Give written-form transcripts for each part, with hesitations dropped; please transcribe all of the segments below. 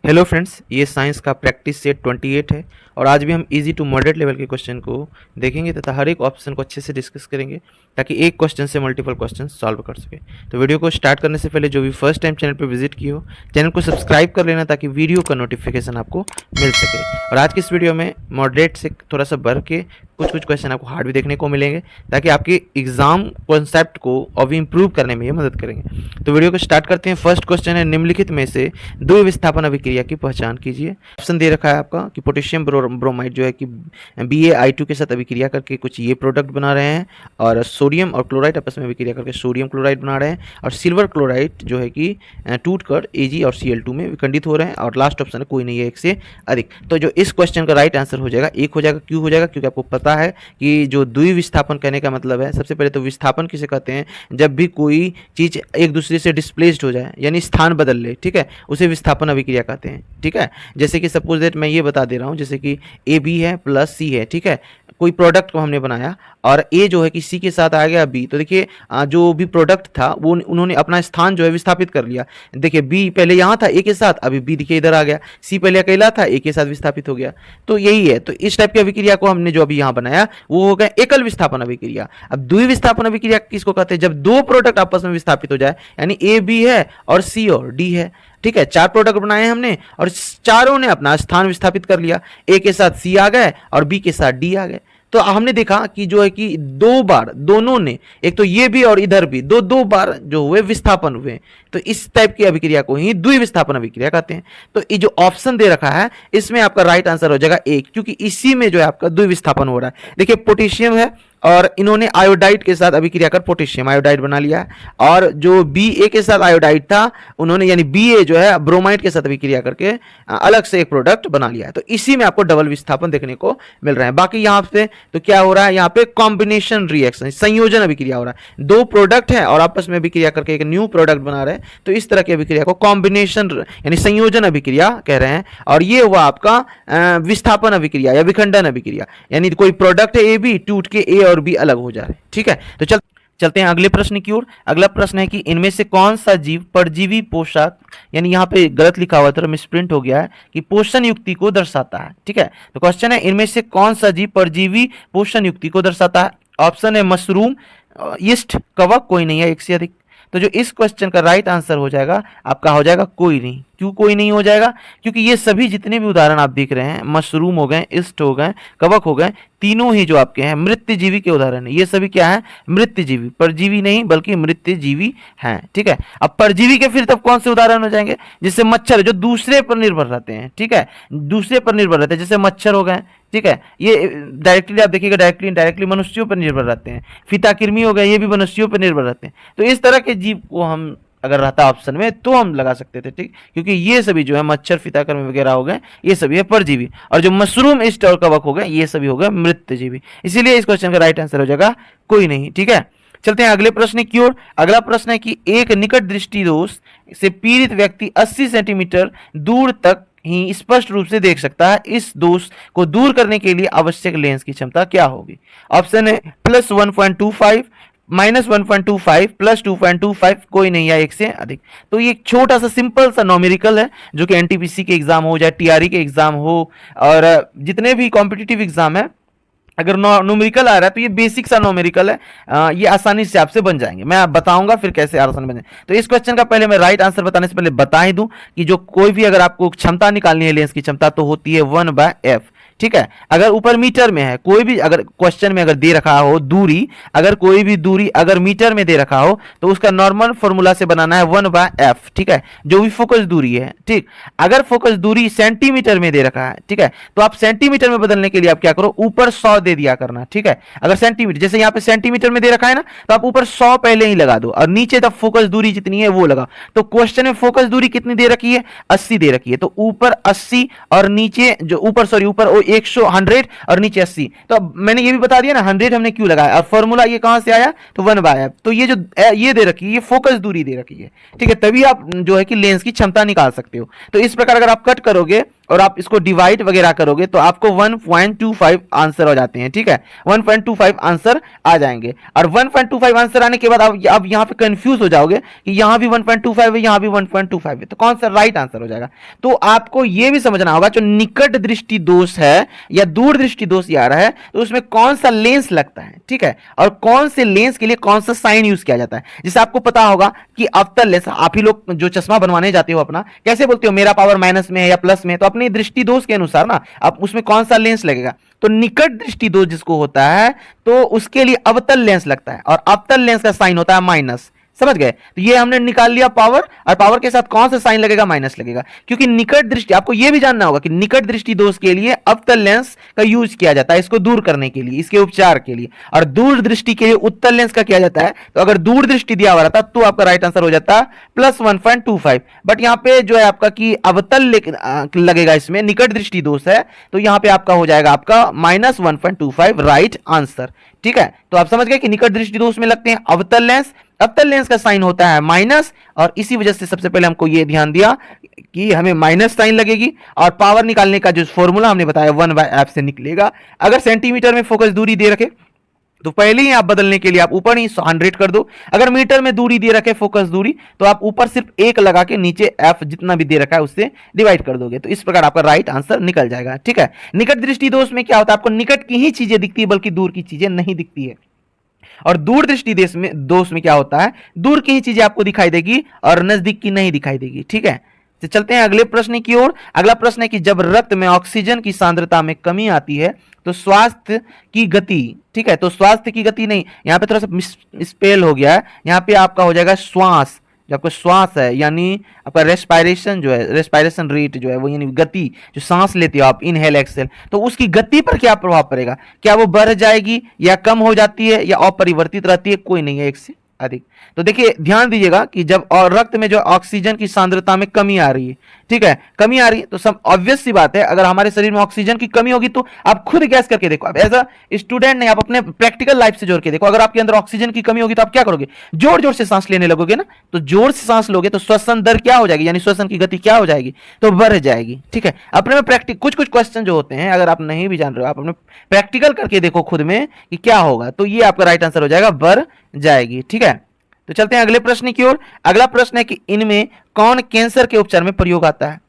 Hello friends, ये science का practice set 28 है और आज भी हम इजी टू मॉडरेट लेवल के क्वेश्चन को देखेंगे तथा हर एक ऑप्शन को अच्छे से डिस्कस करेंगे ताकि एक क्वेश्चन से मल्टीपल क्वेश्चन सॉल्व कर सके। तो वीडियो को स्टार्ट करने से पहले जो भी फर्स्ट टाइम चैनल पर विजिट किए हो, चैनल को सब्सक्राइब कर लेना ताकि वीडियो का नोटिफिकेशन आपको मिल सके। और आज की इस वीडियो में मॉडरेट से थोड़ा सा बढ़ के कुछ क्वेश्चन आपको हार्ड भी देखने को मिलेंगे ताकि आपके एग्जाम कॉन्सेप्ट को और भी इम्प्रूव करने में ये मदद करेंगे। तो वीडियो को स्टार्ट करते हैं। फर्स्ट क्वेश्चन है, निम्नलिखित में से द्वितीय विस्थापन अभिक्रिया की पहचान कीजिए। ऑप्शन दे रखा है आपका कि पोटेशियम ब्रोमाइड जो है कि BaI2 के साथ अभिक्रिया करके कुछ ये प्रोडक्ट बना रहे हैं, और सोडियम और क्लोराइड आपस में अभिक्रिया करके सोडियम क्लोराइड बना रहे हैं, और सिल्वर क्लोराइड जो है कि टूट कर Ag और Cl2 में विखंडित हो रहे हैं, और लास्ट ऑप्शन है कोई नहीं है एक से अधिक। तो जो इस क्वेश्चन का राइट आंसर हो जाएगा एक हो जाएगा। क्यों हो जाएगा? क्योंकि आपको पता है कि जो द्वि विस्थापन कहने का मतलब है, सबसे पहले तो विस्थापन किसे कहते हैं? जब भी कोई चीज एक दूसरे से डिस्प्लेस्ड हो जाए यानी स्थान बदल ले, ठीक है, उसे विस्थापन अभिक्रिया कहते हैं। ठीक है, जैसे कि सपोज दैट मैं ये बता दे रहा हूँ, जैसे कि AB है प्लस C है, ठीक है, कोई प्रोडक्ट को हमने बनाया और A जो है कि C के साथ आ गया B, तो देखिए जो भी प्रोडक्ट था वो उन्होंने अपना स्थान जो है विस्थापित कर लिया। देखिए B पहले यहाँ था A के साथ, अभी B देखिए इधर आ गया, C पहले अकेला था A के साथ विस्थापित हो गया। तो यही है, तो इस टाइप की अभिक्रिया को हमने जो अभी यहाँ बनाया वो हो गया एकल विस्थापन अभिक्रिया। अब द्वि विस्थापन अभिक्रिया किसको कहते हैं? जब दो प्रोडक्ट आपस में विस्थापित हो जाए, यानी A B है और C और D है, ठीक है, चार प्रोडक्ट बनाए हमने और चारों ने अपना स्थान विस्थापित कर लिया। A के साथ C आ गए और B के साथ D आ गए। तो हमने देखा कि जो है कि दो बार दोनों ने, एक तो ये भी और इधर भी, दो बार जो हुए विस्थापन हुए, तो इस टाइप की अभिक्रिया को ही द्वि विस्थापन अभिक्रिया कहते हैं। तो ये जो ऑप्शन दे रखा है इसमें आपका राइट आंसर हो जाएगा एक, क्योंकि इसी में जो है आपका द्वि विस्थापन हो रहा है। देखिए पोटेशियम है और इन्होंने आयोडाइड के साथ अभिक्रिया कर पोटेशियम आयोडाइड बना लिया है, और जो Ba के साथ आयोडाइड था उन्होंने यानी Ba जो है ब्रोमाइड के साथ अभिक्रिया करके अलग से एक प्रोडक्ट बना लिया है। तो इसी में आपको डबल विस्थापन देखने को मिल रहा है। बाकी यहाँ पे तो क्या हो रहा है, यहाँ पे कॉम्बिनेशन रिएक्शन, संयोजन अभिक्रिया हो रहा है। दो प्रोडक्ट है और आपस में अभिक्रिया करके एक न्यू प्रोडक्ट बना रहे हैं, तो इस तरह की अभिक्रिया को कॉम्बिनेशन यानी संयोजन अभिक्रिया कह रहे हैं। और ये हुआ आपका विस्थापन अभिक्रिया या विखंडन अभिक्रिया, यानी कोई प्रोडक्ट है AB टूट के A और B अलग हो जा रहे हैं। ठीक है, तो चलते हैं अगले प्रश्न की ओर। अगला प्रश्न है कि इनमें से कौन सा जीव परजीवी पोषक, यानी यहाँ पे गलत लिखा हुआ था, मिसप्रिंट हो गया है, कि पोषण युक्ति को दर्शाता है। ठीक है, तो क्वेश्चन है इनमें से कौन सा जीव परजीवी पोषण युक्ति को दर्शाता है। ऑप्शन है मशरूम, यीस्ट, कवक, कोई नहीं है एक से अधिक। तो जो इस क्वेश्चन का राइट आंसर हो जाएगा आपका हो जाएगा कोई नहीं। क्यों कोई नहीं हो जाएगा? क्योंकि ये सभी जितने भी उदाहरण आप देख रहे हैं, मशरूम हो गए, ईस्ट हो गए, कवक हो गए, तीनों ही जो आपके हैं मृत्यजीवी के उदाहरण है। ये सभी क्या है? मृत्यजीवी, परजीवी नहीं बल्कि मृत्यजीवी हैं। ठीक है, अब परजीवी के फिर तब कौन से उदाहरण हो जाएंगे? जैसे मच्छर जो दूसरे पर निर्भर रहते हैं, ठीक है, दूसरे पर निर्भर रहते हैं, जैसे मच्छर हो गए, ठीक है, ये डायरेक्टली आप देखिएगा डायरेक्टली इनडायरेक्टली मनुष्यों पर निर्भर रहते हैं। फीताकृमि हो गए, ये भी मनुष्यों पर निर्भर रहते हैं। तो इस तरह के जीव को हम अगर रहता ऑप्शन में तो हम लगा सकते थे, ठीक, क्योंकि ये सभी जो है मच्छर, फीताकृमि वगैरह हो गए, ये सभी है परजीवी, और जो मशरूम, ईस्ट और कवक हो गए, ये सभी हो गए मृत्यजीवी। इसीलिए इस क्वेश्चन का राइट आंसर हो जाएगा कोई नहीं। ठीक है, चलते हैं अगले प्रश्न की ओर। अगला प्रश्न है कि एक निकट दृष्टि दोष से पीड़ित व्यक्ति 80 सेंटीमीटर दूर तक ही स्पष्ट रूप से देख सकता है। इस दोष को दूर करने के लिए आवश्यक लेंस की क्षमता क्या होगी? ऑप्शन है +1.25, -1.25, +2.25, कोई नहीं है एक से अधिक। तो ये एक छोटा सा सिंपल सा नॉमेरिकल है जो कि NTPC के एग्जाम हो, चाहे TRE के एग्जाम हो, और जितने भी कॉम्पिटिटिव एग्जाम है, अगर न्यूमेरिकल आ रहा है तो ये बेसिक सा न्यूमेरिकल है, ये आसानी से आपसे बन जाएंगे। मैं बताऊंगा फिर कैसे आसान बन जाए। तो इस क्वेश्चन का पहले मैं राइट आंसर बताने से पहले बता ही दूं कि जो कोई भी अगर आपको क्षमता निकालनी है लेंस की क्षमता, तो होती है 1/f। ठीक है, अगर ऊपर मीटर में है, कोई भी अगर क्वेश्चन में अगर दे रखा हो दूरी, अगर कोई भी दूरी अगर मीटर में दे रखा हो तो उसका नॉर्मल फॉर्मूला से बनाना है 1/f। ठीक है, जो भी फोकस दूरी है। ठीक, अगर फोकस दूरी सेंटीमीटर में दे रखा है, ठीक है, तो आप सेंटीमीटर में बदलने के लिए आप क्या करो, ऊपर 100 दे दिया करना। ठीक है, अगर सेंटीमीटर, जैसे यहाँ पे सेंटीमीटर में दे रखा है ना, तो आप ऊपर 100 पहले ही लगा दो और नीचे तब फोकस दूरी जितनी है वो लगाओ। तो क्वेश्चन में फोकस दूरी कितनी दे रखी है? 80 दे रखी है, तो ऊपर 80 और नीचे जो ऊपर 100 और नीचे 80। तो अब मैंने ये भी बता दिया ना 100 हमने क्यों लगाया, और फॉर्मूला ये कहां से आया, तो 1/f। तो ये जो ये दे रखी है, ये फोकस दूरी दे रखी है। ठीक है, तभी आप जो है कि लेंस की क्षमता निकाल सकते हो। तो इस प्रकार अगर आप कट करोगे और आप इसको डिवाइड वगैरह करोगे तो आपको 1.25 आंसर हो जाते हैं, ठीक है, 1.25 आंसर आ जाएंगे। और 1.25 आंसर आने के बाद आप यहाँ पे कंफ्यूज हो जाओगे कि यहाँ भी 1.25 है, यहाँ भी 1.25 है, तो कौन सा राइट आंसर हो जाएगा। तो आपको ये भी समझना होगा जो निकट दृष्टि दोष है या दूर दृष्टि दोष आ रहा है तो उसमें कौन सा लेंस लगता है, ठीक है, और कौन से लेंस के लिए कौन सा साइन यूज किया जाता है। जैसे आपको पता होगा कि अवतल लेंस, आप ही लोग जो चश्मा बनवाने जाते हो अपना कैसे बोलते हो, मेरा पावर माइनस में है या प्लस में, तो अपनी दृष्टि दोष के अनुसार ना आप उसमें कौन सा लेंस लगेगा। तो निकट दृष्टि दोष जिसको होता है तो उसके लिए अवतल लेंस लगता है और अवतल लेंस का साइन होता है माइनस। समझ गए, तो ये हमने निकाल लिया पावर, और पावर के साथ कौन सा साइन लगेगा, माइनस लगेगा, क्योंकि निकट दृष्टि, आपको ये भी जानना होगा कि निकट दृष्टि दोष के लिए अवतल लेंस का यूज किया जाता है इसको दूर करने के लिए, इसके उपचार के लिए, और दूर दृष्टि के लिए उत्तल लेंस का किया जाता है। तो अगर दूर दृष्टि दिया हुआ रहता तो आपका राइट आंसर हो जाता +1.25, बट यहाँ पे जो है आपका कि अवतल लगेगा, इसमें निकट दृष्टि दोष है तो यहाँ पे आपका हो जाएगा आपका -1.25 राइट आंसर, ठीक है। तो आप समझ गए कि निकट दृष्टि दोष में लगते हैं अवतल लेंस, अवतल लेंस का साइन होता है माइनस, और इसी वजह से सबसे पहले हमको ये ध्यान दिया कि हमें माइनस साइन लगेगी, और पावर निकालने का जो फॉर्मूला हमने बताया 1/f से निकलेगा। अगर सेंटीमीटर में फोकस दूरी दे रखे तो पहले ही आप बदलने के लिए आप ऊपर ही 100 कर दो, अगर मीटर में दूरी दे रखे फोकस दूरी तो आप ऊपर सिर्फ 1 लगा के नीचे f जितना भी दे रखा है उससे डिवाइड कर दोगे, तो इस प्रकार आपका राइट आंसर निकल जाएगा, ठीक है। निकट दृष्टि दोष में क्या होता है, आपको निकट की ही चीजें दिखती है बल्कि दूर की चीजें नहीं दिखती है। और दूर दृष्टि दोष में क्या होता है, दूर की ही चीजें आपको दिखाई देगी और नजदीक की नहीं दिखाई देगी, ठीक है। तो चलते हैं अगले प्रश्न की ओर। अगला प्रश्न है कि जब रक्त में ऑक्सीजन की सांद्रता में कमी आती है तो स्वास्थ्य की गति, ठीक है, तो स्वास्थ्य की गति नहीं, यहाँ पे थोड़ा सा स्पेल हो गया है, यहाँ पे आपका हो जाएगा श्वास, जो आपका श्वास है यानी आपका रेस्पायरेशन जो है, रेस्पायरेशन रेट जो है वो यानी गति, जो सांस लेते हो आप इनहेल एक्सेल, तो उसकी गति पर क्या प्रभाव पड़ेगा, क्या वो बढ़ जाएगी या कम हो जाती है या अपरिवर्तित रहती है, कोई नहीं है एक से अधिक। तो देखिए ध्यान दीजिएगा कि जब और रक्त में जो ऑक्सीजन की सांद्रता में कमी आ रही है, ठीक है, कमी आ रही है तो सब ऑब्वियस सी बात है, अगर हमारे शरीर में ऑक्सीजन की कमी होगी तो आप खुद गैस करके देखो, आप एज अ स्टूडेंट नहीं, आप अपने प्रैक्टिकल लाइफ से जोड़ के देखो, अगर आपके अंदर ऑक्सीजन की कमी होगी तो आप क्या करोगे, जोर जोर से सांस लेने लगोगे ना, तो जोर से सांस लोगे तो श्वसन दर क्या हो जाएगी, यानी श्वसन की गति क्या हो जाएगी, तो बढ़ जाएगी, ठीक है। अपने में प्रैक्टिक कुछ क्वेश्चन जो होते हैं अगर आप नहीं भी जान रहे हो, आप अपने प्रैक्टिकल करके देखो खुद में कि क्या होगा, तो ये आपका राइट आंसर हो जाएगा, बढ़ जाएगी, ठीक है। तो चलते हैं अगले प्रश्न की ओर। अगला प्रश्न है कि इनमें कौन कैंसर के उपचार में प्रयोग आता है।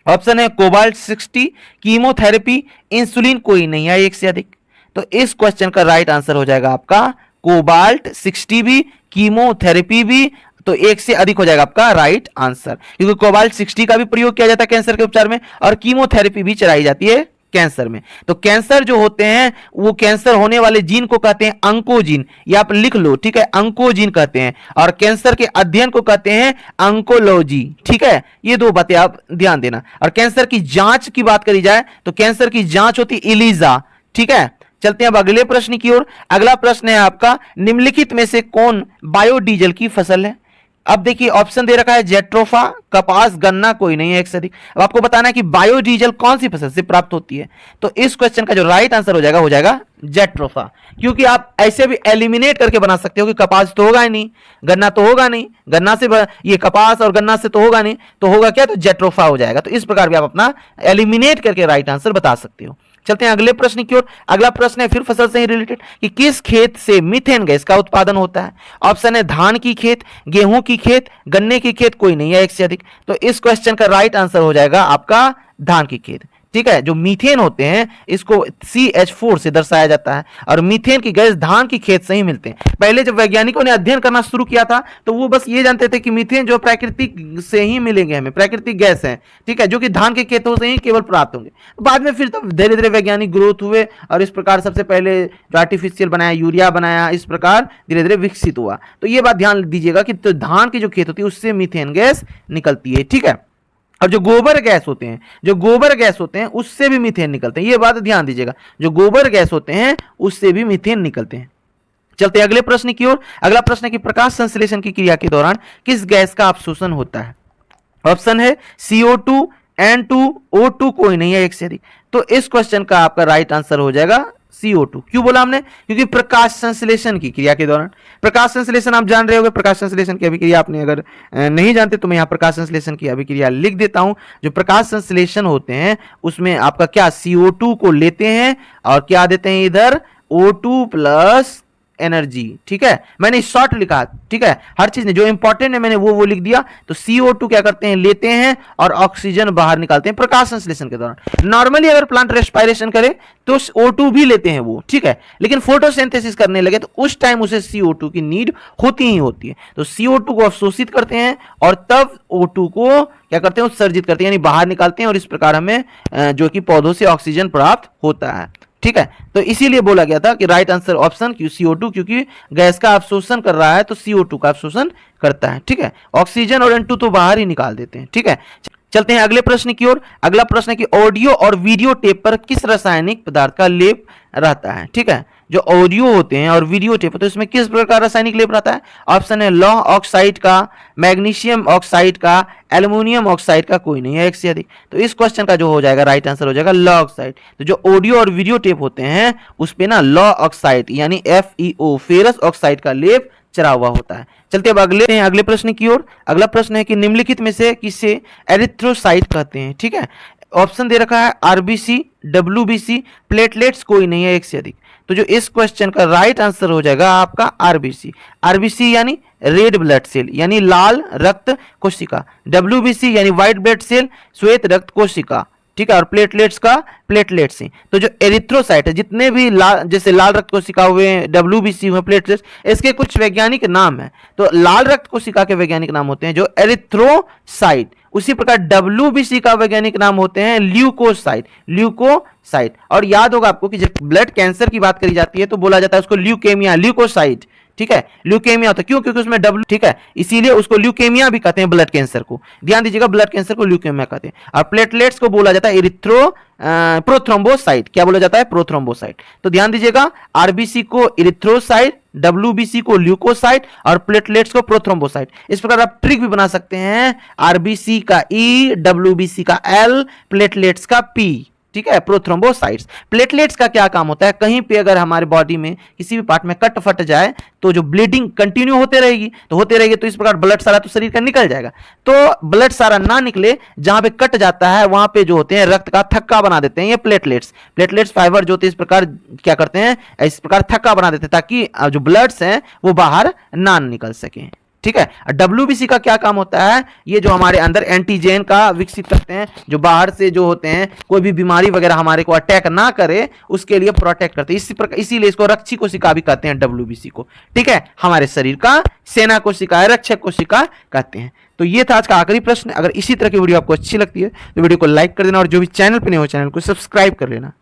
ऑप्शन है कोबाल्ट 60, कीमोथेरेपी, इंसुलिन, कोई नहीं है एक से अधिक। तो इस क्वेश्चन का राइट आंसर हो जाएगा आपका कोबाल्ट 60 भी, कीमोथेरेपी भी, तो एक से अधिक हो जाएगा आपका राइट आंसर, क्योंकि कोबाल्ट 60 का भी प्रयोग किया जाता है कैंसर के उपचार में और कीमोथेरेपी भी चलाई जाती है कैंसर में। तो कैंसर जो होते हैं वो कैंसर होने वाले जीन को कहते हैं अंकोजीन, ये आप लिख लो, ठीक है, अंकोजीन कहते हैं, और कैंसर के अध्ययन को कहते हैं अंकोलॉजी, ठीक है, ये दो बातें आप ध्यान देना। और कैंसर की जांच की बात करी जाए तो कैंसर की जांच होती इलीजा, ठीक है। चलते हैं अब अगले प्रश्न की ओर। अगला प्रश्न है आपका निम्नलिखित में से कौन बायोडीजल की फसल है। अब देखिए ऑप्शन दे रखा है जेट्रोफा, कपास, गन्ना, कोई नहीं है एक से अधिक। अब आपको बताना है कि बायोडीजल कौन सी फसल से प्राप्त होती है, तो इस क्वेश्चन का जो राइट आंसर हो जाएगा जेट्रोफा, क्योंकि आप ऐसे भी एलिमिनेट करके बना सकते हो कि कपास तो होगा ही नहीं, गन्ना तो होगा नहीं, गन्ना से ये कपास और गन्ना से तो होगा नहीं, तो होगा क्या, तो जेट्रोफा हो जाएगा। तो इस प्रकार भी आप अपना एलिमिनेट करके राइट आंसर बता सकते हो। चलते हैं अगले प्रश्न की ओर। अगला प्रश्न है फिर फसल से ही रिलेटेड कि किस खेत से मीथेन गैस का उत्पादन होता है। ऑप्शन है धान की खेत, गेहूं की खेत, गन्ने की खेत, कोई नहीं है एक से अधिक। तो इस क्वेश्चन का राइट आंसर हो जाएगा आपका धान की खेत, ठीक है। जो मीथेन होते हैं इसको CH4 से दर्शाया जाता है और मीथेन की गैस धान की खेत से ही मिलते हैं। पहले जब वैज्ञानिकों ने अध्ययन करना शुरू किया था तो वो बस ये जानते थे कि मीथेन जो प्राकृतिक से ही मिलेंगे हमें, प्राकृतिक गैस है, ठीक है, जो कि धान के खेतों से ही केवल प्राप्त होंगे। बाद में फिर तो धीरे धीरे वैज्ञानिक ग्रोथ हुए और इस प्रकार सबसे पहले जो आर्टिफिशियल बनाया, यूरिया बनाया, इस प्रकार धीरे धीरे विकसित हुआ। तो ये बात ध्यान दीजिएगा कि तो धान की जो खेत होती है उससे मीथेन गैस निकलती है, ठीक है। और जो गोबर गैस होते हैं उससे भी मीथेन निकलते हैं, ये बात ध्यान दीजिएगा, जो गोबर गैस होते हैं उससे भी मीथेन निकलते हैं। चलते अगले प्रश्न की ओर। अगला प्रश्न है कि प्रकाश संश्लेषण की क्रिया के दौरान किस गैस का अवशोषण होता है। ऑप्शन है CO2, N2, O2, कोई नहीं है एक से अधिक। तो इस क्वेश्चन का आपका राइट आंसर हो जाएगा CO2। क्यों बोला हमने? क्योंकि प्रकाश संश्लेषण की क्रिया के दौरान, प्रकाश संश्लेषण आप जान रहे होंगे, प्रकाश संश्लेषण की अभिक्रिया आपने अगर नहीं जानते तो मैं यहाँ प्रकाश संश्लेषण की अभिक्रिया लिख देता हूं। जो प्रकाश संश्लेषण होते हैं उसमें आपका क्या CO2 को लेते हैं और क्या देते हैं इधर O2 प्लस एनर्जी। ठीक है, मैंने शॉर्ट लिखा, ठीक है, हर चीज ने जो इंपॉर्टेंट है मैंने वो लिख दिया। तो CO2 क्या करते हैं, लेते हैं और ऑक्सीजन बाहर निकालते हैं प्रकाश संश्लेषण के दौरान। नॉर्मली अगर प्लांट रेस्पिरेशन करे तो O2 भी लेते हैं वो, ठीक है, लेकिन फोटोसिंथेसिस करने लगे तो उस टाइम उसे CO2 की नीड होती ही होती है। तो CO2 को अवशोषित करते हैं और तब O2 को क्या करते हैं, उत्सर्जित करते हैं, यानी बाहर निकालते हैं, और इस प्रकार हमें जो कि पौधों से ऑक्सीजन प्राप्त होता है। ठीक है, तो इसीलिए बोला गया था कि राइट आंसर ऑप्शन CO2, क्योंकि गैस का अवशोषण कर रहा है तो CO2 का अवशोषण करता है। ठीक है, ऑक्सीजन और N2 तो बाहर ही निकाल देते हैं। ठीक है, चलते हैं अगले प्रश्न की ओर। अगला प्रश्न है कि ऑडियो और वीडियो टेप पर किस रासायनिक पदार्थ का लेप रहता है। ठीक है, जो ऑडियो होते हैं और वीडियो टेप तो इसमें किस प्रकार का रासायनिक लेप रहता है? ऑप्शन है लौह ऑक्साइड का, मैग्नीशियम ऑक्साइड का, एल्युमिनियम ऑक्साइड का, कोई नहीं है एक से अधिक। तो इस क्वेश्चन का जो हो जाएगा राइट आंसर हो जाएगा लौह ऑक्साइड। तो जो ऑडियो और वीडियो टेप होते हैं उस पे ना लौह ऑक्साइड यानी FeO फेरस ऑक्साइड का लेप चढ़ा हुआ होता है। चलते अब अगले प्रश्न की ओर। अगला प्रश्न है कि निम्नलिखित में से किसे एरिथ्रोसाइट कहते हैं। ठीक है, ऑप्शन दे रखा है RBC, WBC, प्लेटलेट्स, कोई नहीं है एक से अधिक। तो जो इस क्वेश्चन का राइट आंसर हो जाएगा आपका RBC यानी रेड ब्लड सेल यानी लाल रक्त कोशिका, WBC यानी व्हाइट ब्लड सेल श्वेत रक्त कोशिका। ठीक है, और प्लेटलेट्स का प्लेटलेट्स ही। तो जो एरिथ्रोसाइट है, जितने भी जैसे लाल रक्त कोशिका हुए, WBC हुए, प्लेटलेट्स, इसके कुछ वैज्ञानिक नाम है। तो लाल रक्त कोशिका के वैज्ञानिक नाम होते हैं जो एरिथ्रोसाइट, उसी प्रकार WBC का वैज्ञानिक नाम होते हैं ल्यूकोसाइट। और याद होगा आपको कि जब ब्लड कैंसर की बात करी जाती है तो बोला जाता है उसको ल्यूकेमिया, ल्यूकोसाइट। ठीक है, ल्यूकेमिया होता है क्यों? क्योंकि उसमें W, ठीक है, इसीलिए उसको ल्यूकेमिया भी कहते हैं ब्लड कैंसर को। ध्यान दीजिएगा, ब्लड कैंसर को ल्यूकेमिया कहते हैं। और प्लेटलेट्स को बोला जाता है प्रोथ्रोम्बोसाइट। क्या बोला जाता है? प्रोथ्रोम्बोसाइट। तो ध्यान दीजिएगा, RBC को इरिथ्रोसाइट, WBC को ल्यूकोसाइट और प्लेटलेट्स को प्रोथ्रोम्बोसाइट। इस प्रकार आप ट्रिक भी बना सकते हैं, RBC का E, WBC का L, प्लेटलेट्स का P। ठीक है, प्रोथ्रोम्बोसाइट्स। प्लेटलेट्स का क्या काम होता है? कहीं पे अगर हमारे बॉडी में किसी भी पार्ट में कट फट जाए तो जो ब्लीडिंग कंटिन्यू होते रहेगी तो इस प्रकार ब्लड सारा तो शरीर का निकल जाएगा। तो ब्लड सारा ना निकले, जहां पे कट जाता है वहां पे जो होते हैं रक्त का थक्का बना देते हैं ये प्लेटलेट्स फाइबर जो होते हैं इस प्रकार क्या करते हैं, इस प्रकार थक्का बना देते हैं ताकि जो ब्लड्स हैं वो बाहर ना निकल सके। ठीक है, WBC का क्या काम होता है? ये जो हमारे अंदर एंटीजन का विकसित करते हैं, जो बाहर से जो होते हैं कोई भी बीमारी वगैरह हमारे को अटैक ना करे उसके लिए प्रोटेक्ट करते हैं। इसीलिए इसको रक्षी कोशिका भी कहते हैं WBC को। ठीक है, हमारे शरीर का सेना कोशिका है, रक्षक कोशिका कहते हैं। तो ये था आज का आखिरी प्रश्न। अगर इसी तरह की वीडियो आपको अच्छी लगती है तो वीडियो को लाइक कर देना और जो भी चैनल पर नहीं हो चैनल को सब्सक्राइब कर लेना।